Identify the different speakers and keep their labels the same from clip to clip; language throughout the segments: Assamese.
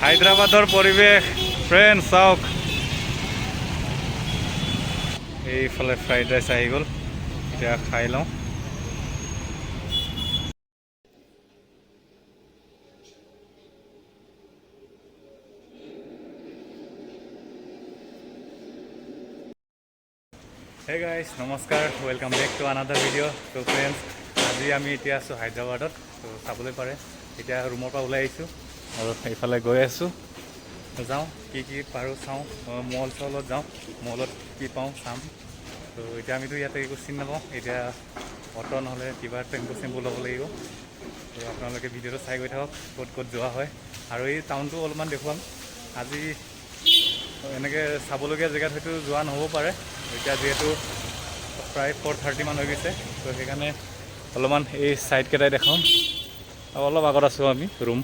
Speaker 1: হায়দৰাবাদৰ পৰিৱেশ ফ্ৰেণ্ড চাওক এইফালে ফ্ৰাইড ৰাইচ আহি গ'ল এতিয়া খাই লওঁ Hey guys, নমস্কাৰ welcome back to another video' তো ফ্ৰেণ্ডছ আজি আমি এতিয়া আছোঁ হায়দৰাবাদত তো চাবলৈ পাৰে এতিয়া ৰুমৰ পৰা ওলাই আহিছোঁ আৰু এইফালে গৈ আছোঁ যাওঁ কি পাৰোঁ চাওঁ মল চলত যাওঁ মলত কি পাওঁ চাম তো এতিয়া আমিতো ইয়াতে একো চিনি নাপাওঁ এতিয়া অটো নহ'লে কিবা টেম্পু চেম্পু ল'ব লাগিব তো আপোনালোকে ভিডিঅ'টো চাই গৈ থাকক ক'ত যোৱা হয় আৰু এই টাউনটো অলপমান দেখুৱাম আজি এনেকৈ চাবলগীয়া জেগাত হয়তো যোৱা নহ'ব পাৰে এতিয়া যিহেতু প্ৰায় 4:30 মান হৈ গৈছে তো সেইকাৰণে অলপমান এই ছাইডকেইটাই দেখাম আৰু অলপ আগত আছোঁ আমি ৰুম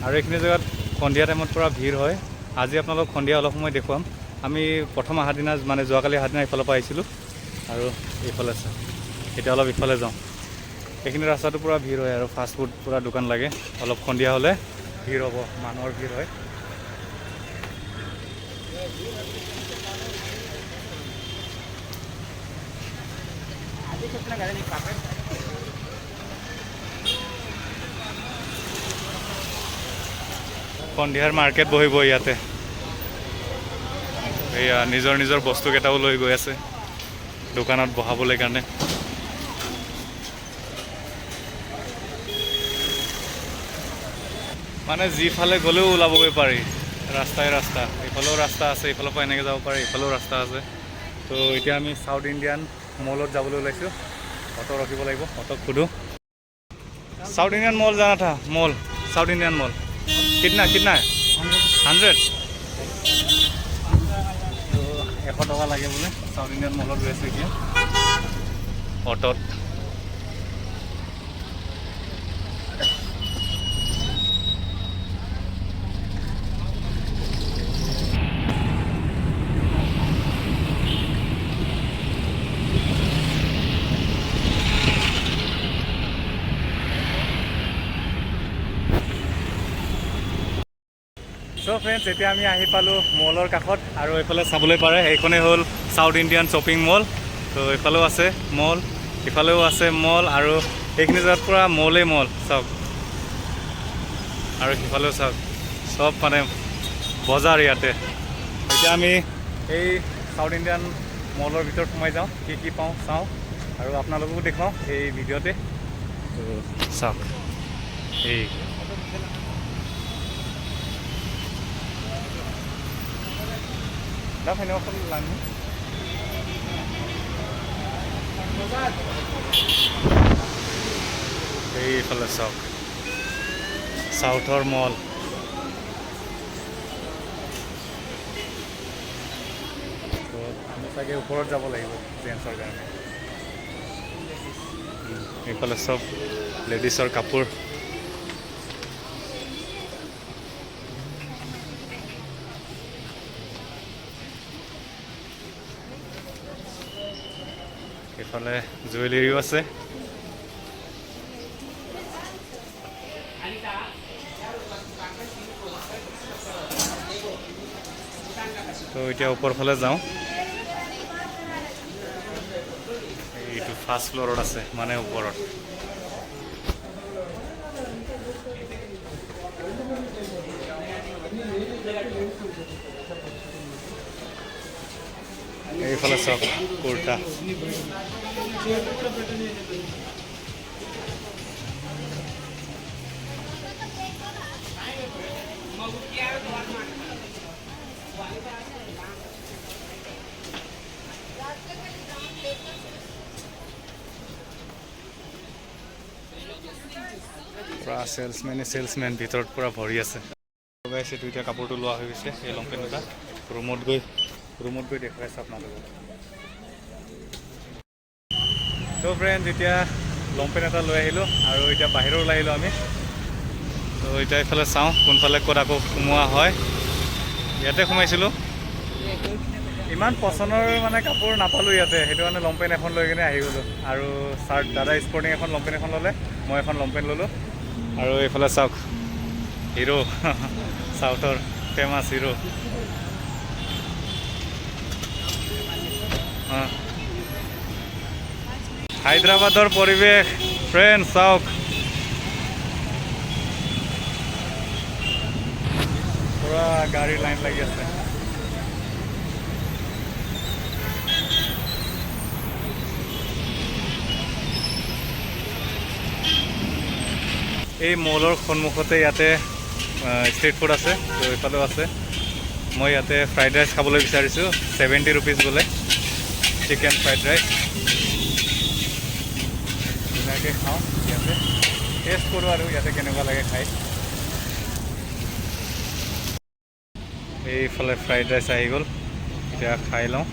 Speaker 1: আৰু এইখিনি জেগাত সন্ধিয়া টাইমত পূৰা ভিৰ হয় আজি আপোনালোক সন্ধিয়া অলপ সময় দেখুৱাম আমি প্ৰথম অহা দিনা মানে যোৱাকালি অহা দিনা এইফালৰ পৰা আহিছিলোঁ আৰু এইফালে আছে এতিয়া অলপ ইফালে যাওঁ এইখিনি ৰাস্তাটো পূৰা ভিৰ হয় আৰু ফাষ্ট ফুড পূৰা দোকান লাগে অলপ সন্ধিয়া হ'লে ভিৰ হ'ব মানুহৰ ভিৰ হয় সন্ধিয়াৰ মাৰ্কেট বহিব ইয়াতে এয়া নিজৰ বস্তুকেইটাও লৈ গৈ আছে দোকানত বহাবলৈ কাৰণে মানে যিফালে গ'লেও ওলাবগৈ পাৰি ৰাস্তা এইফালেও ৰাস্তা আছে এইফালৰ পৰা এনেকৈ যাব পাৰি এইফালেও ৰাস্তা আছে তো এতিয়া আমি সাউথ ইণ্ডিয়ান মলত যাবলৈ ওলাইছোঁ অটো ৰখিব লাগিব অটোক সোধোঁ সাউথ ইণ্ডিয়ান মল জানা থা মল সাউথ ইণ্ডিয়ান মল कितना 100 তো 100 টকা লাগে বোলে সাউথ ইণ্ডিয়ান মলত গৈ আছে এতিয়া অটোত সো ফ্ৰেণ্ডছ এতিয়া আমি আহি পালোঁ মলৰ কাষত আৰু এইফালে চাবলৈ পাৰে এইখনেই হ'ল সাউথ ইণ্ডিয়ান শ্বপিং মল তো এইফালেও আছে মল ইফালেও আছে মল আৰু এইখিনি জেগাত পূৰা মলেই মল চাওক আৰু সিফালেও চাওক চব মানে বজাৰ ইয়াতে এতিয়া আমি এই সাউথ ইণ্ডিয়ান মলৰ ভিতৰত সোমাই যাওঁ কি পাওঁ চাওঁ আৰু আপোনালোককো দেখুৱাওঁ এই ভিডিঅ'তে তো চাওক এই Đó phải nó không làm এইফালে চাওক সাউথৰ মল তো আমি চাগে ওপৰত যাব লাগিব জেন্টছৰ কাৰণে এইফালে চব লেডিছৰ কাপোৰ এইফালে জুৱেলাৰীও আছে তো এতিয়া ওপৰ ফালে যাওঁ এইটো ফাৰ্ষ্ট ফ্ল'ৰত আছে মানে ওপৰত এইফালে চব কুৰ্তা পুৰা চেলছমেন ভিতৰত পুৰা ভৰি আছে এইটো এতিয়া কাপোৰটো লোৱা হৈ গৈছে এই লংপেণ্ট এটা ৰুমত গৈ দেখুৱাই আছে আপোনালোকক তো ফ্ৰেণ্ডছ এতিয়া লংপেণ্ট এটা লৈ আহিলোঁ আৰু এতিয়া বাহিৰৰ ওলাই আহিলোঁ আমি তো এতিয়া এইফালে চাওঁ কোনফালে ক'ত আকৌ সোমোৱা হয় ইয়াতে সোমাইছিলোঁ ইমান পচন্দৰ মানে কাপোৰ নাপালোঁ ইয়াতে সেইটো কাৰণে লংপেণ্ট এখন লৈ কিনে আহি গ'লোঁ আৰু চাৰ্ট দাদা স্পৰ্টিং এখন লংপেণ্ট এখন ল'লে মই এখন লংপেণ্ট ল'লোঁ আৰু এইফালে চাওক হিৰো সাউথৰ ফেমাছ হিৰো হায়দৰাবাদৰ পৰিৱেশ ফ্ৰেণ্ড চাওক পুৰা গাড়ী লাইন লাগি আছে এই মলৰ সন্মুখতে ইয়াতে ষ্ট্ৰীট ফুড আছে তো এইফালেও আছে মই ইয়াতে ফ্ৰাইড ৰাইচ খাবলৈ বিচাৰিছোঁ 70 रुपीस বোলে চিকেন ফ্ৰাইড ৰাইচ ধুনীয়াকৈ খাওঁ ইয়াতে টেষ্ট কৰোঁ আৰু ইয়াতে কেনেকুৱা লাগে খাই এইফালে ফ্ৰাইড ৰাইচ আহি গ'ল এতিয়া খাই লওঁ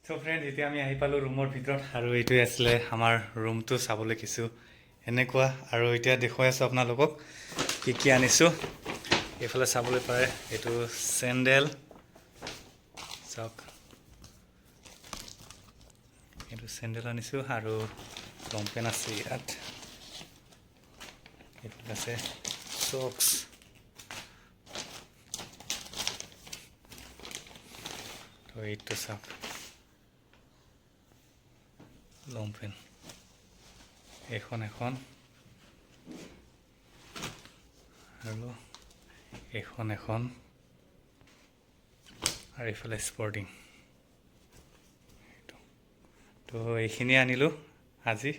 Speaker 1: চ' ফ্ৰেণ্ড এতিয়া আমি আহি পালোঁ ৰুমৰ ভিতৰত আৰু এইটোৱে আছিলে আমাৰ ৰুমটো চাবলৈ কিছু এনেকুৱা আৰু এতিয়া দেখুৱাই আছোঁ আপোনালোকক কি কি আনিছোঁ এইফালে চাবলৈ পাৰে এইটো চেণ্ডেল চাওক এইটো চেণ্ডেল আনিছোঁ আৰু লং পেণ্ট আছে ইয়াত এইটো আছে চক্স তো এইটো চাওক লং পেণ্ট এখন আৰু এখন আৰু এইফালে স্পৰ্টিং তো এইখিনি আনিলোঁ আজি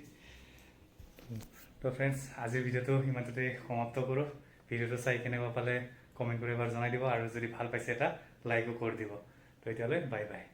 Speaker 1: তো ফ্ৰেণ্ডছ আজিৰ ভিডিঅ'টো ইমানতে সমাপ্ত কৰোঁ ভিডিঅ'টো চাই কেনেকুৱা পালে কমেণ্ট কৰি এবাৰ জনাই দিব আৰু যদি ভাল পাইছে এটা লাইকো কৰি দিব তো এতিয়ালৈ বাই বাই